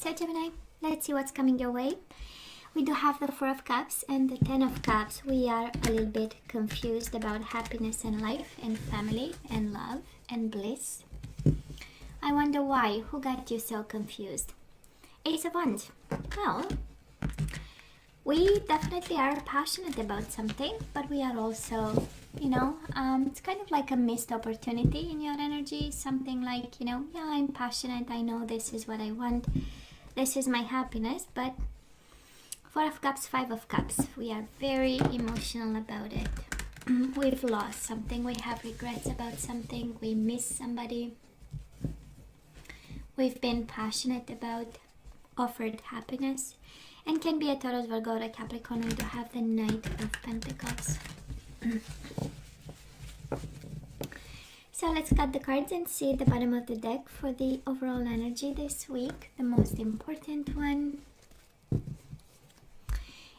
So Gemini, let's see what's coming your way. We do have the Four of Cups and the Ten of Cups. We are a little bit confused about happiness and life and family and love and bliss. I wonder why. Who got you so confused? Ace of Wands. Well, we definitely are passionate about something, but we are also, it's kind of like a missed opportunity in your energy. Something like, yeah, I'm passionate. I know this is what I want. This is my happiness, but Four of Cups, Five of Cups. We are very emotional about it. We've lost something. We have regrets about something. We miss somebody. We've been passionate about offered happiness. And can be a Taurus, Virgo, or a Capricorn. We do have the Knight of Pentacles. So let's cut the cards and see the bottom of the deck for the overall energy this week. The most important one.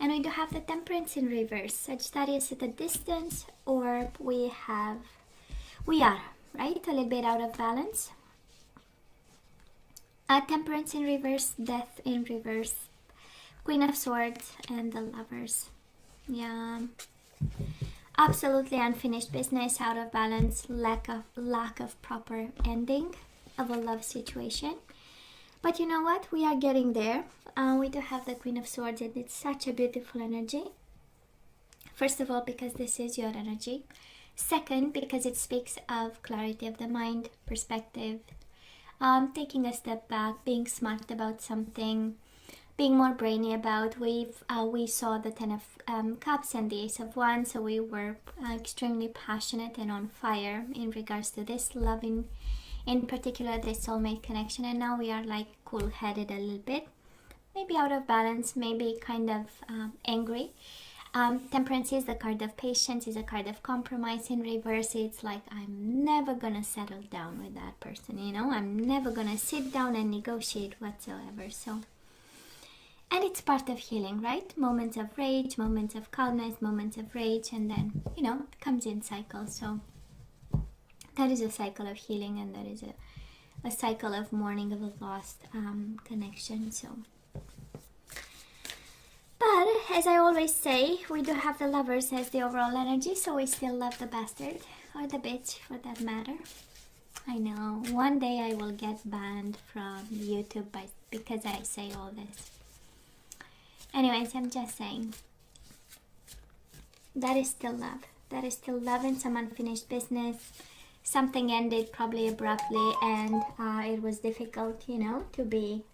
And we do have the Temperance in reverse. Sagittarius at a distance, or we are, right? A little bit out of balance. Temperance in reverse, Death in reverse, Queen of Swords, and the Lovers. Yeah. Absolutely unfinished business, out of balance, lack of proper ending of a love situation. But you know what? We are getting there. We do have the Queen of Swords, and it's such a beautiful energy. First of all, because this is your energy. Second, because it speaks of clarity of the mind, perspective, taking a step back, being smart about something, being more brainy about. We saw the Ten of Cups and the Ace of Wands, so we were extremely passionate and on fire in regards to this love, in particular this soulmate connection, and now we are like cool-headed a little bit, maybe out of balance, maybe kind of angry. Temperance is the card of patience, is a card of compromise. In reverse, it's like, I'm never gonna settle down with that person, I'm never gonna sit down and negotiate whatsoever. So, and it's part of healing, right? Moments of rage, moments of calmness, moments of rage, and then, it comes in cycles. So that is a cycle of healing, and that is a cycle of mourning of a lost connection. So, but as I always say, we do have the Lovers as the overall energy, so we still love the bastard, or the bitch for that matter. I know, one day I will get banned from YouTube because I say all this. Anyways, I'm just saying, that is still love. That is still love in some unfinished business. Something ended probably abruptly, and it was difficult, to be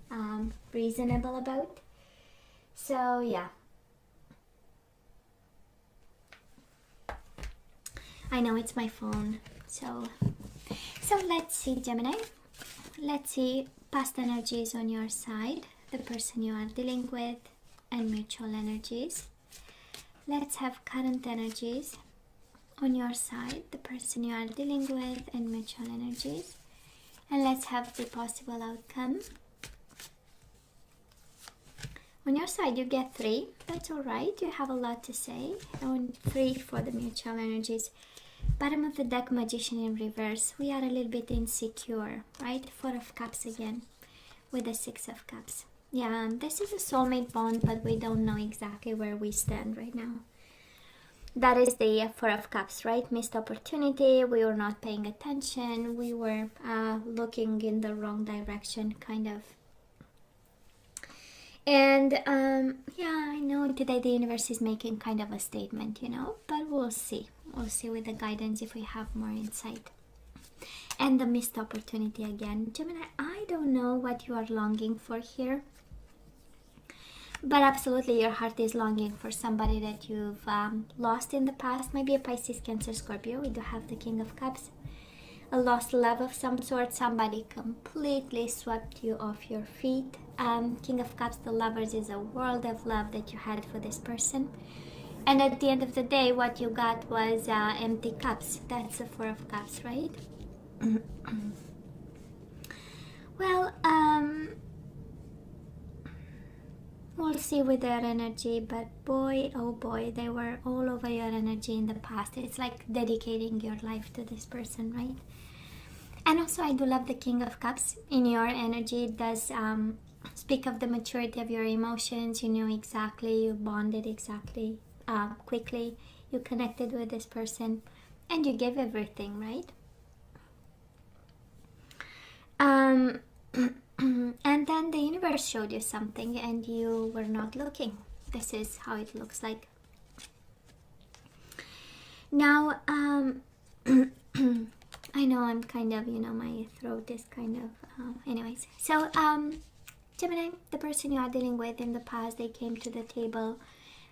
reasonable about. So, yeah. I know it's my phone. So let's see, Gemini. Let's see past energies on your side, the person you are dealing with, and mutual energies. Let's have current energies on your side, the person you are dealing with, and mutual energies. And let's have the possible outcome. On your side, you get 3. That's all right. You have a lot to say. On 3 for the mutual energies. Bottom of the deck, Magician in reverse. We are a little bit insecure, right? 4 of Cups again with the 6 of Cups. Yeah, this is a soulmate bond, but we don't know exactly where we stand right now. That is the 4 of Cups, right? Missed opportunity. We were not paying attention. We were looking in the wrong direction, kind of. And yeah, I know today the universe is making kind of a statement, but we'll see. We'll see with the guidance if we have more insight. And the missed opportunity again. Gemini, I don't know what you are longing for here. But absolutely, your heart is longing for somebody that you've lost in the past. Maybe a Pisces, Cancer, Scorpio. We do have the King of Cups. A lost love of some sort. Somebody completely swept you off your feet. King of Cups, the Lovers, is a world of love that you had for this person. And at the end of the day, what you got was empty cups. That's the 4 of Cups, right? Well, we'll see with their energy, but boy, oh boy, they were all over your energy in the past. It's like dedicating your life to this person, right? And also, I do love the King of Cups in your energy. It does speak of the maturity of your emotions. You knew exactly, you bonded exactly, quickly, you connected with this person, and you gave everything, right? And then the universe showed you something and you were not looking. This is how it looks like. Now, I know I'm kind of, my throat is kind of, anyways. So, Gemini, the person you are dealing with in the past, they came to the table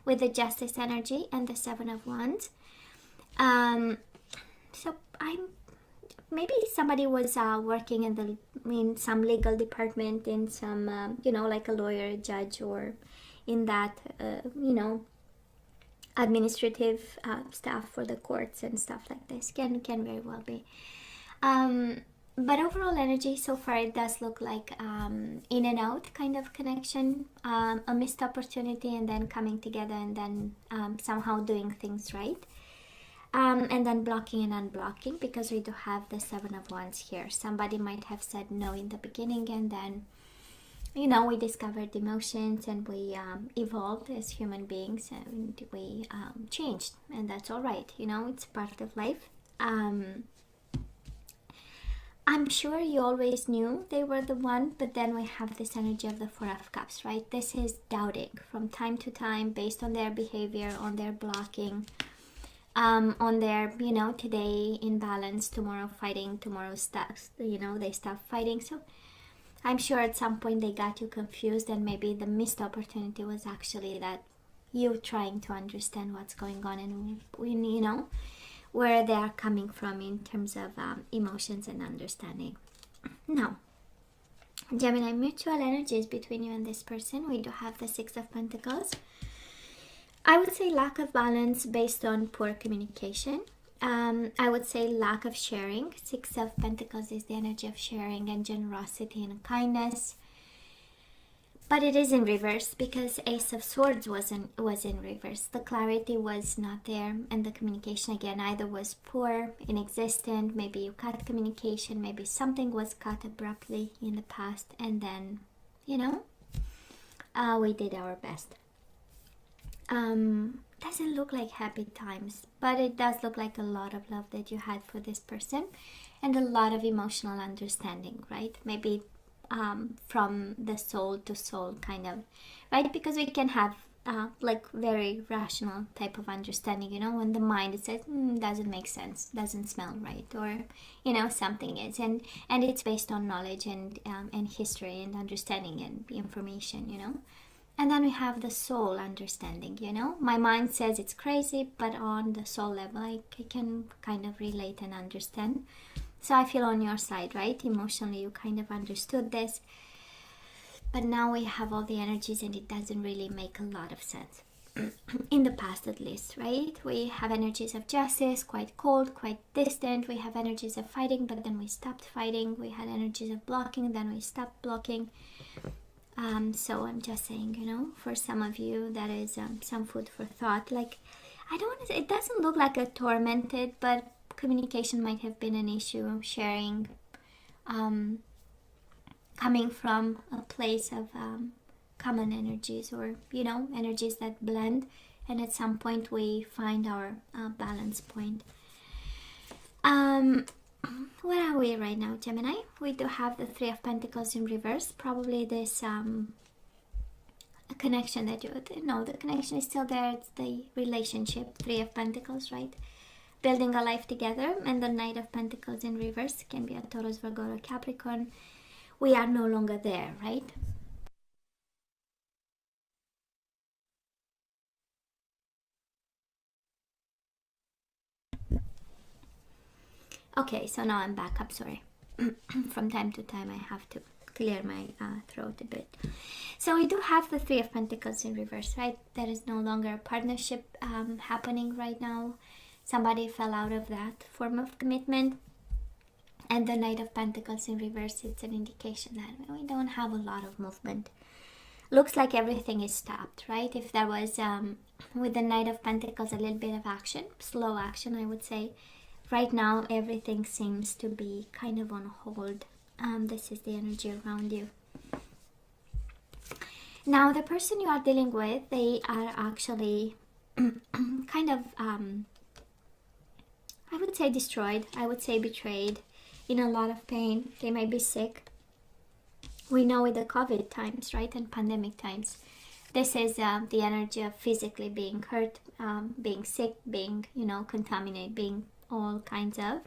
with the Justice energy and the Seven of Wands. So maybe somebody was working in some legal department, in some, like a lawyer, a judge, or in that, administrative staff for the courts and stuff like this. Can very well be. But overall energy so far, it does look like in and out kind of connection, a missed opportunity, and then coming together, and then somehow doing things right. And then blocking and unblocking, because we do have the Seven of Wands here. Somebody might have said no in the beginning, and then, we discovered emotions, and we evolved as human beings, and we changed, and that's all right. It's part of life. I'm sure you always knew they were the one, but then we have this energy of the Four of Cups, right? This is doubting from time to time based on their behavior, on their blocking, on their, today in balance, tomorrow fighting, tomorrow stops, they stop fighting. So I'm sure at some point they got you confused, and maybe the missed opportunity was actually that you trying to understand what's going on, and where they are coming from in terms of emotions and understanding. Now, Gemini, mutual energies between you and this person. We do have the Six of Pentacles. I would say lack of balance based on poor communication. I would say lack of sharing. Six of Pentacles is the energy of sharing and generosity and kindness. But it is in reverse, because Ace of Swords was in reverse. The clarity was not there, and the communication again either was poor, inexistent. Maybe you cut communication, maybe something was cut abruptly in the past, and then, we did our best. Doesn't look like happy times, but it does look like a lot of love that you had for this person, and a lot of emotional understanding, right? Maybe from the soul to soul kind of, right? Because we can have very rational type of understanding, when the mind says doesn't make sense, doesn't smell right, or something is, and it's based on knowledge and history and understanding and information, and then we have the soul understanding. My mind says it's crazy, but on the soul level I can kind of relate and understand. So I feel on your side, right? Emotionally, you kind of understood this. But now we have all the energies, and it doesn't really make a lot of sense. In the past, at least, right? We have energies of justice, quite cold, quite distant. We have energies of fighting, but then we stopped fighting. We had energies of blocking, then we stopped blocking. So I'm just saying, for some of you, that is some food for thought. Like, it doesn't look like a tormented, but communication might have been an issue, sharing, coming from a place of common energies, or energies that blend, and at some point we find our balance point. Where are we right now, Gemini? We do have the Three of Pentacles in reverse. Probably this connection that the connection is still there. It's the relationship, Three of Pentacles, right? Building a life together. And the Knight of Pentacles in reverse can be a Taurus, Virgo, or Capricorn. We are no longer there, right? Okay, so now I'm back up, sorry. From time to time I have to clear my throat a bit. So we do have the Three of Pentacles in reverse, right? There is no longer a partnership happening right now. Somebody fell out of that form of commitment. And the Knight of Pentacles in reverse, it's an indication that we don't have a lot of movement. Looks like everything is stopped, right? If there was, with the Knight of Pentacles, a little bit of action, slow action, I would say. Right now, everything seems to be kind of on hold. This is the energy around you. Now, the person you are dealing with, they are actually kind of, I would say destroyed, I would say betrayed, in a lot of pain. They might be sick. We know with the COVID times, right, and pandemic times, this is the energy of physically being hurt, being sick, being, you know, contaminated, being all kinds of.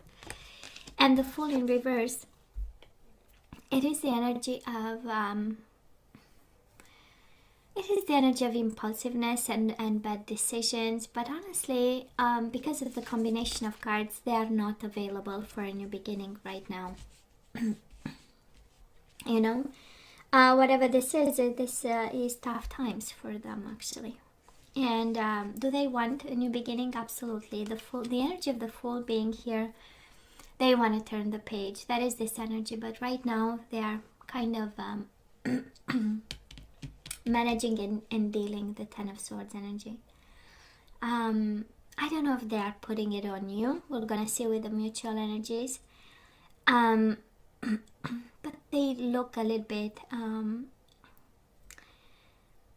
And the Fool in reverse, it is the energy of impulsiveness and bad decisions. But honestly, because of the combination of cards, they are not available for a new beginning right now. You know, whatever this is tough times for them, actually. And do they want a new beginning? Absolutely. The energy of the Fool being here, they want to turn the page. That is this energy. But right now, they are kind of managing and dealing the Ten of Swords energy. I don't know if they are putting it on you. We're gonna see with the mutual energies. But they look a little bit,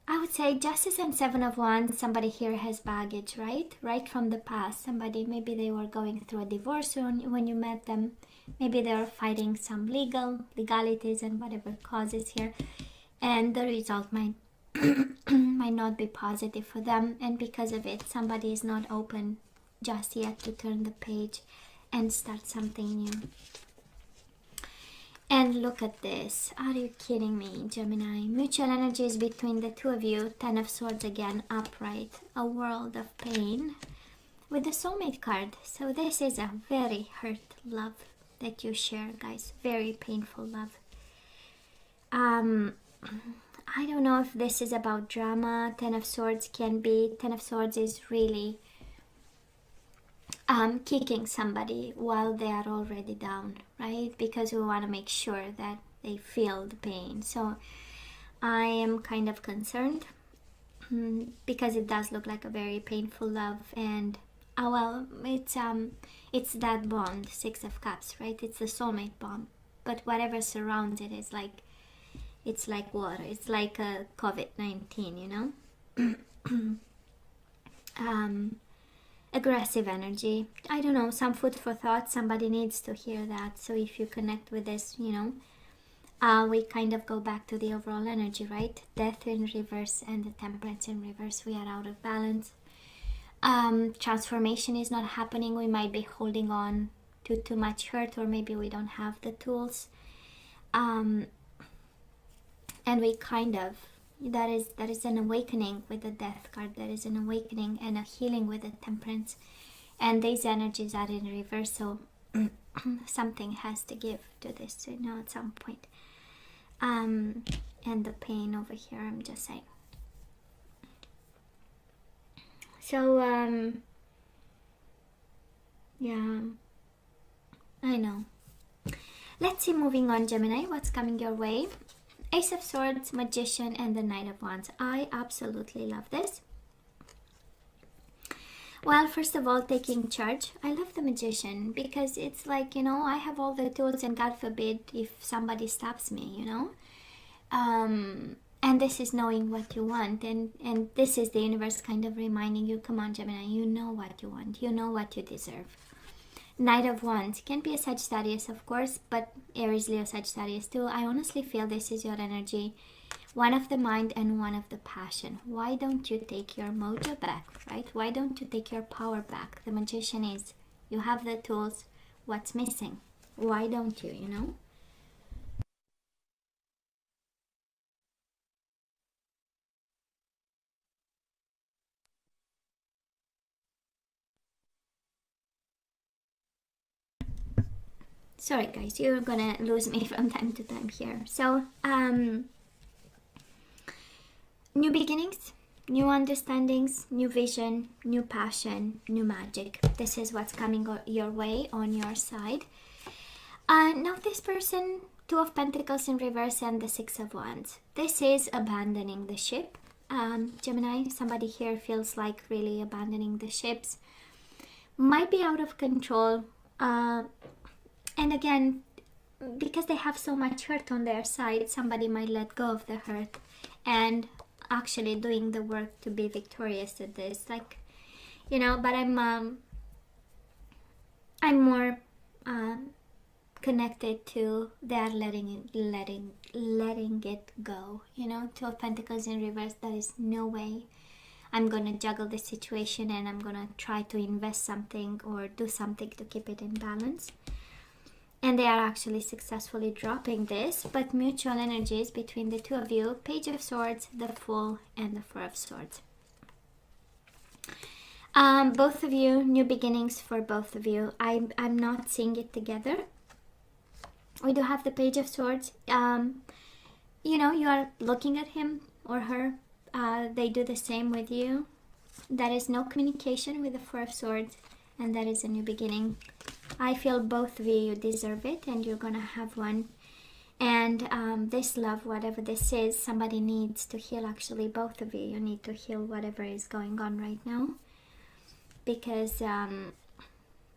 I would say Justice and Seven of Wands. Somebody here has baggage, right from the past. Somebody, maybe they were going through a divorce when you met them. Maybe they were fighting some legalities and whatever causes here, and the result might might not be positive for them, and because of it, somebody is not open just yet to turn the page and start something new. And look at this. Are you kidding me, Gemini? Mutual energies between the two of you. Ten of Swords again, upright. A world of pain with the Soulmate card. So this is a very hurt love that you share, guys. Very painful love. I don't know if this is about drama. Ten of Swords can be. Ten of Swords is really kicking somebody while they are already down, right? Because we want to make sure that they feel the pain. So I am kind of concerned because it does look like a very painful love. And well, it's that bond, Six of Cups, right? It's the soulmate bond. But whatever surrounds it is like, it's like water. It's like a COVID-19, you know? Aggressive energy. I don't know, some food for thought. Somebody needs to hear that. So if you connect with this, you know, we kind of go back to the overall energy, right? Death in reverse and the Temperance in reverse. We are out of balance. Transformation is not happening. We might be holding on to too much hurt, or maybe we don't have the tools. And we kind of, that is an awakening with the Death card. That is an awakening and a healing with the Temperance, and these energies are in reverse. So something has to give to this, you know, at some point. And the pain over here, I'm just saying. So yeah, I know. Let's see, moving on, Gemini, what's coming your way. Ace of Swords, Magician, and the Knight of Wands. I absolutely love this. Well, first of all, taking charge. I love the Magician because it's like, you know, I have all the tools, and God forbid if somebody stops me, you know. And this is knowing what you want, and this is the universe kind of reminding you, come on, Gemini, you know what you want, you know what you deserve. Knight of Wands can be a Sagittarius, of course, but Aries, Leo, Sagittarius too. I honestly feel this is your energy. One of the mind and one of the passion. Why don't you take your mojo back, right? Why don't you take your power back? The Magician is, you have the tools. What's missing? Why don't you, you know? Sorry guys, you're gonna lose me from time to time here. So, new beginnings, new understandings, new vision, new passion, new magic. This is what's coming your way on your side. Now this person, Two of Pentacles in reverse and the Six of Wands. This is abandoning the ship. Gemini, somebody here feels like really abandoning the ships. Might be out of control. And again, because they have so much hurt on their side, somebody might let go of the hurt and actually doing the work to be victorious at this, like, you know. But I'm more connected to they're letting it go, you know. Two of Pentacles in reverse, there is no way I'm gonna juggle the situation and I'm gonna try to invest something or do something to keep it in balance. And they are actually successfully dropping this, but mutual energies between the two of you. Page of Swords, the Fool, and the Four of Swords. Both of you, new beginnings for both of you. I'm not seeing it together. We do have the Page of Swords. You know, you are looking at him or her. They do the same with you. There is no communication with the Four of Swords, and that is a new beginning. I feel both of you deserve it, and you're gonna have one. And this love, whatever this is, somebody needs to heal. Actually, both of you, you need to heal whatever is going on right now, because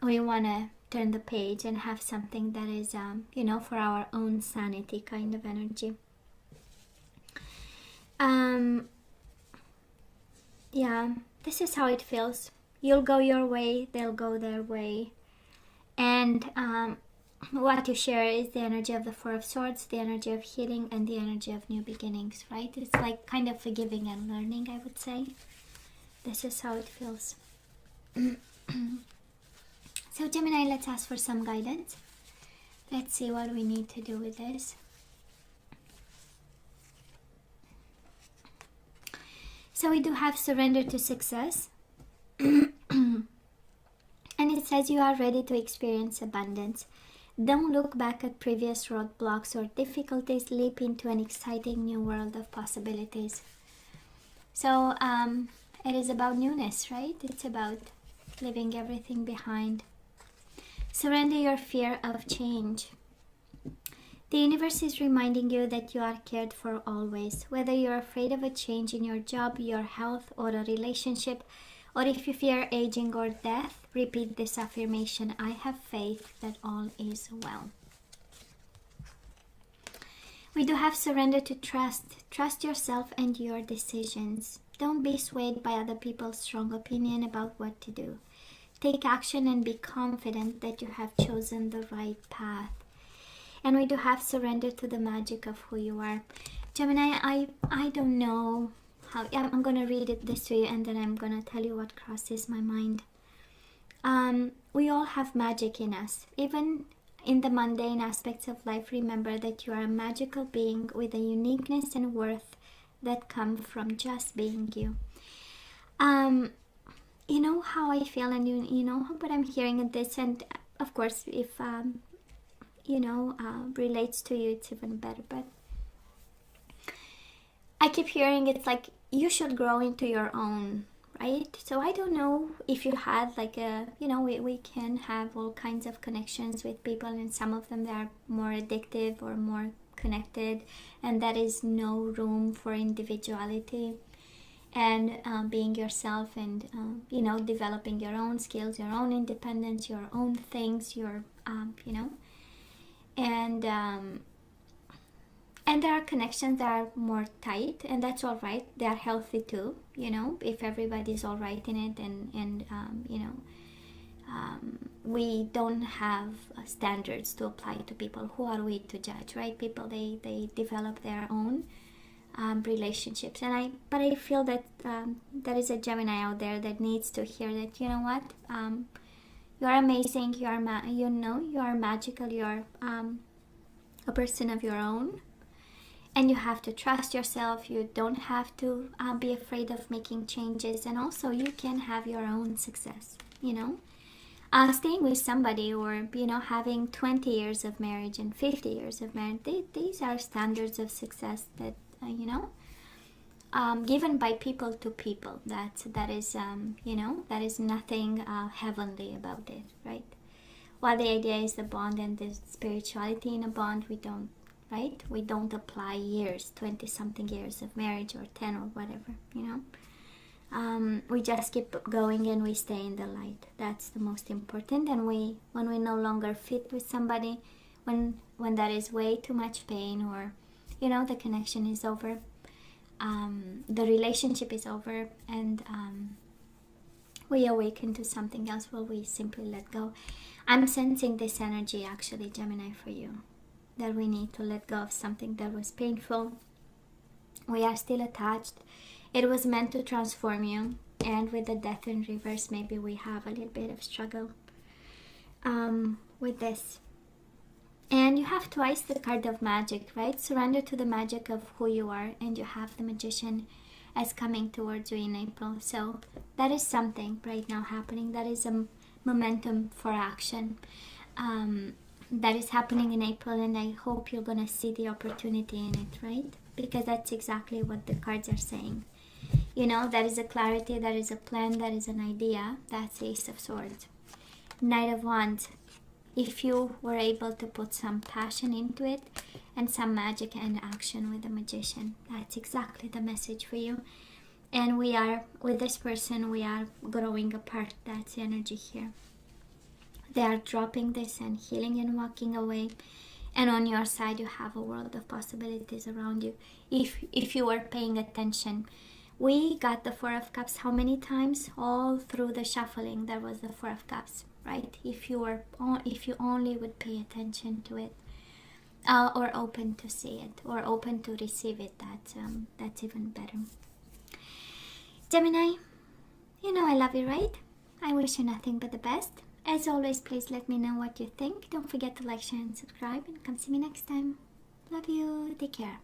we want to turn the page and have something that is, you know, for our own sanity kind of energy. Yeah, this is how it feels. You'll go your way, they'll go their way. And what you share is the energy of the Four of Swords, the energy of healing, and the energy of new beginnings, right? It's like kind of forgiving and learning, I would say. This is how it feels. So Gemini, let's ask for some guidance. Let's see what we need to do with this. So we do have surrender to success. And it says you are ready to experience abundance. Don't look back at previous roadblocks or difficulties. Leap into an exciting new world of possibilities. So it is about newness, right? It's about leaving everything behind. Surrender your fear of change. The universe is reminding you that you are cared for always. Whether you're afraid of a change in your job, your health, or a relationship, or if you fear aging or death, repeat this affirmation. I have faith that all is well. We do have surrender to trust. Trust yourself and your decisions. Don't be swayed by other people's strong opinion about what to do. Take action and be confident that you have chosen the right path. And we do have surrender to the magic of who you are. Gemini, I don't know how. I'm going to read it this way, and then I'm going to tell you what crosses my mind. We all have magic in us. Even in the mundane aspects of life, remember that you are a magical being with a uniqueness and worth that come from just being you. You know how I feel, and you know what I'm hearing in this, and of course if relates to you, it's even better. But I keep hearing it's like you should grow into your own, right? So I don't know if you had like we can have all kinds of connections with people, and some of them they are more addictive or more connected, and that is no room for individuality and being yourself, and developing your own skills, your own independence, your own things, your and there are connections that are more tight, and that's all right. They are healthy too, if everybody's all right in it, and we don't have standards to apply to people. Who are we to judge, right? People, they develop their own relationships, but I feel that there is a Gemini out there that needs to hear that, you know what, you are amazing, you are you are magical, you are a person of your own, and you have to trust yourself. You don't have to be afraid of making changes, and also you can have your own success. Staying with somebody, or having 20 years of marriage and 50 years of marriage, these are standards of success that given by people to people. That is nothing heavenly about it, right? While the idea is the bond and the spirituality in a bond, we don't apply years, 20 something years of marriage, or 10 or whatever. We just keep going, and we stay in the light. That's the most important. And when we no longer fit with somebody, when there is way too much pain, or you know, the connection is over, the relationship is over, and we awaken to something else. Well, we simply let go. I'm sensing this energy actually, Gemini, for you, that we need to let go of something that was painful. We are still attached. It was meant to transform you, and with the death in reverse, maybe we have a little bit of struggle with this. And you have twice the card of magic, right? Surrender to the magic of who you are, and you have the Magician as coming towards you in April. So that is something right now happening. That is a momentum for action that is happening in April, and I hope you're gonna see the opportunity in it, right? Because that's exactly what the cards are saying. You know, that is a clarity, that is a plan, that is an idea. That's Ace of Swords. Knight of Wands. If you were able to put some passion into it and some magic and action with the Magician, that's exactly the message for you. And we are, with this person, we are growing apart. That's the energy here. They are dropping this and healing and walking away. And on your side, you have a world of possibilities around you. If you were paying attention, we got the Four of Cups how many times? All through the shuffling, there was the Four of Cups, right? If you only would pay attention to it, or open to see it, or open to receive it, that's even better. Gemini, you know I love you, right? I wish you nothing but the best. As always, please let me know what you think. Don't forget to like, share, and subscribe, and come see me next time. Love you. Take care.